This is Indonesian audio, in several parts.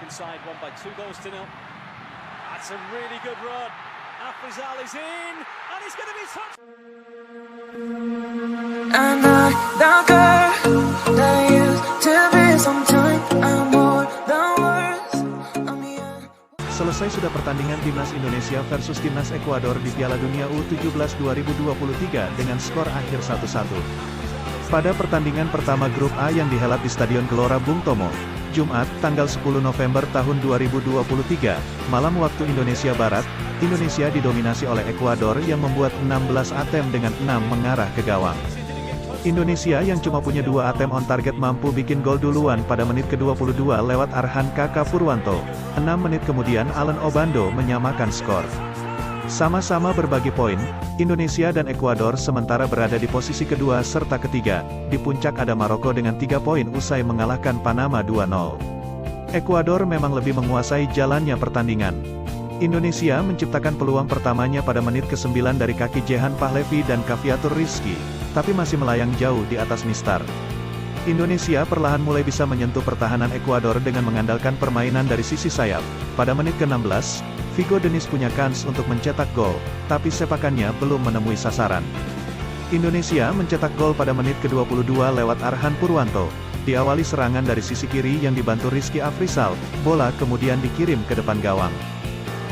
inside, won by 2-0. That's a really good run. Afrizal is in, and he's going to be touched. I'm not the girl that used to be sometime. I'm more than words. Selesai sudah pertandingan Timnas Indonesia versus Timnas Ekuador di Piala Dunia U17 2023 dengan skor akhir 1-1. Pada pertandingan pertama grup A yang dihelat di Stadion Gelora Bung Tomo, Jumat, tanggal 10 November tahun 2023, malam waktu Indonesia Barat, Indonesia didominasi oleh Ekuador yang membuat 16 attempt dengan 6 mengarah ke gawang. Indonesia yang cuma punya 2 attempt on target mampu bikin gol duluan pada menit ke-22 lewat Arhan Kakak Purwanto. 6 menit kemudian Allen Obando menyamakan skor. Sama-sama berbagi poin, Indonesia dan Ekuador sementara berada di posisi kedua serta ketiga. Di puncak ada Maroko dengan 3 poin usai mengalahkan Panama 2-0. Ekuador memang lebih menguasai jalannya pertandingan. Indonesia menciptakan peluang pertamanya pada menit ke-9 dari kaki Jehan Pahlevi dan Kaviatur Rizky, tapi masih melayang jauh di atas mistar. Indonesia perlahan mulai bisa menyentuh pertahanan Ekuador dengan mengandalkan permainan dari sisi sayap. Pada menit ke-16, Vigo Denis punya kans untuk mencetak gol, tapi sepakannya belum menemui sasaran. Indonesia mencetak gol pada menit ke-22 lewat Arhan Purwanto. Diawali serangan dari sisi kiri yang dibantu Rizky Afrizal, bola kemudian dikirim ke depan gawang.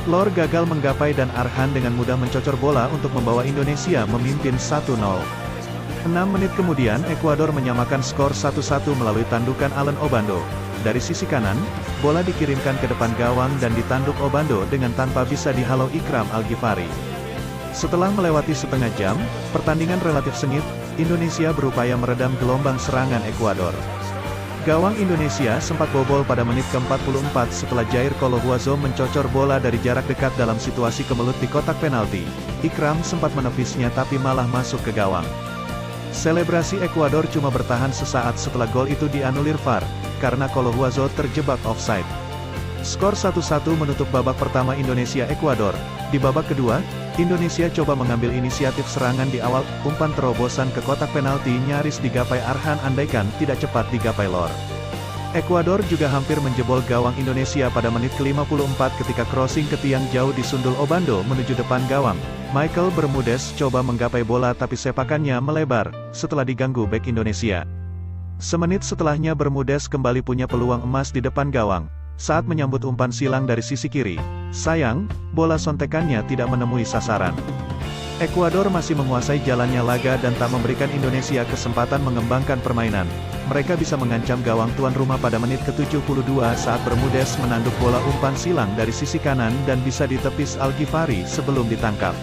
Lor gagal menggapai dan Arhan dengan mudah mencocor bola untuk membawa Indonesia memimpin 1-0. 6 menit kemudian Ekuador menyamakan skor 1-1 melalui tandukan Allen Obando. Dari sisi kanan, bola dikirimkan ke depan gawang dan ditanduk Obando dengan tanpa bisa dihalau Ikram Al-Ghifari. Setelah melewati setengah jam, pertandingan relatif sengit, Indonesia berupaya meredam gelombang serangan Ekuador. Gawang Indonesia sempat bobol pada menit ke-44 setelah Jair Kolohuazo mencocor bola dari jarak dekat dalam situasi kemelut di kotak penalti. Ikram sempat menepisnya tapi malah masuk ke gawang. Selebrasi Ekuador cuma bertahan sesaat setelah gol itu dianulir VAR, karena Kolohuazo terjebak offside. Skor 1-1 menutup babak pertama Indonesia-Ekuador. Di babak kedua, Indonesia coba mengambil inisiatif serangan di awal, umpan terobosan ke kotak penalti nyaris digapai Arhan andaikan tidak cepat digapai Lor. Ekuador juga hampir menjebol gawang Indonesia pada menit ke-54 ketika crossing ke tiang jauh disundul Obando menuju depan gawang. Michael Bermudez coba menggapai bola tapi sepakannya melebar, setelah diganggu bek Indonesia. Semenit setelahnya Bermudez kembali punya peluang emas di depan gawang, saat menyambut umpan silang dari sisi kiri. Sayang, bola sontekannya tidak menemui sasaran. Ekuador masih menguasai jalannya laga dan tak memberikan Indonesia kesempatan mengembangkan permainan. Mereka bisa mengancam gawang tuan rumah pada menit ke-72 saat Bermudez menanduk bola umpan silang dari sisi kanan dan bisa ditepis Al-Ghifari sebelum ditangkap.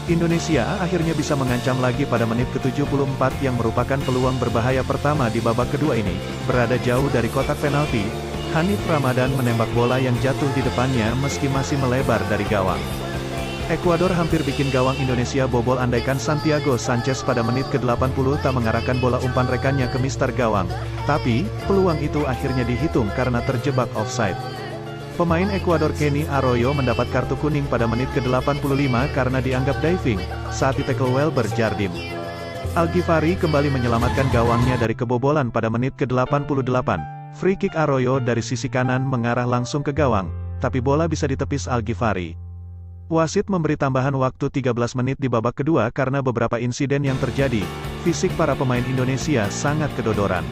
Indonesia akhirnya bisa mengancam lagi pada menit ke-74 yang merupakan peluang berbahaya pertama di babak kedua ini. Berada jauh dari kotak penalti, Hanif Ramadan menembak bola yang jatuh di depannya meski masih melebar dari gawang. Ekuador hampir bikin gawang Indonesia bobol andaikan Santiago Sanchez pada menit ke-80 tak mengarahkan bola umpan rekannya ke mistar gawang. Tapi, peluang itu akhirnya dihitung karena terjebak offside. Pemain Ekuador Kenny Arroyo mendapat kartu kuning pada menit ke-85 karena dianggap diving, saat ditackle Welber Jardim. Al-Ghifari kembali menyelamatkan gawangnya dari kebobolan pada menit ke-88. Free kick Arroyo dari sisi kanan mengarah langsung ke gawang, tapi bola bisa ditepis Al-Ghifari. Wasit memberi tambahan waktu 13 menit di babak kedua karena beberapa insiden yang terjadi. Fisik para pemain Indonesia sangat kedodoran.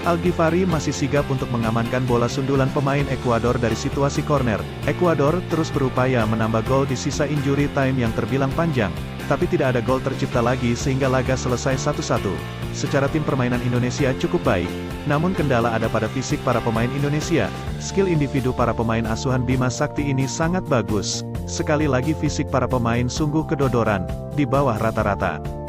Al-Ghifari masih sigap untuk mengamankan bola sundulan pemain Ekuador dari situasi corner. Ekuador terus berupaya menambah gol di sisa injury time yang terbilang panjang, tapi tidak ada gol tercipta lagi sehingga laga selesai 1-1. Secara tim permainan Indonesia cukup baik, namun kendala ada pada fisik para pemain Indonesia. Skill individu para pemain asuhan Bima Sakti ini sangat bagus. Sekali lagi fisik para pemain sungguh kedodoran, di bawah rata-rata.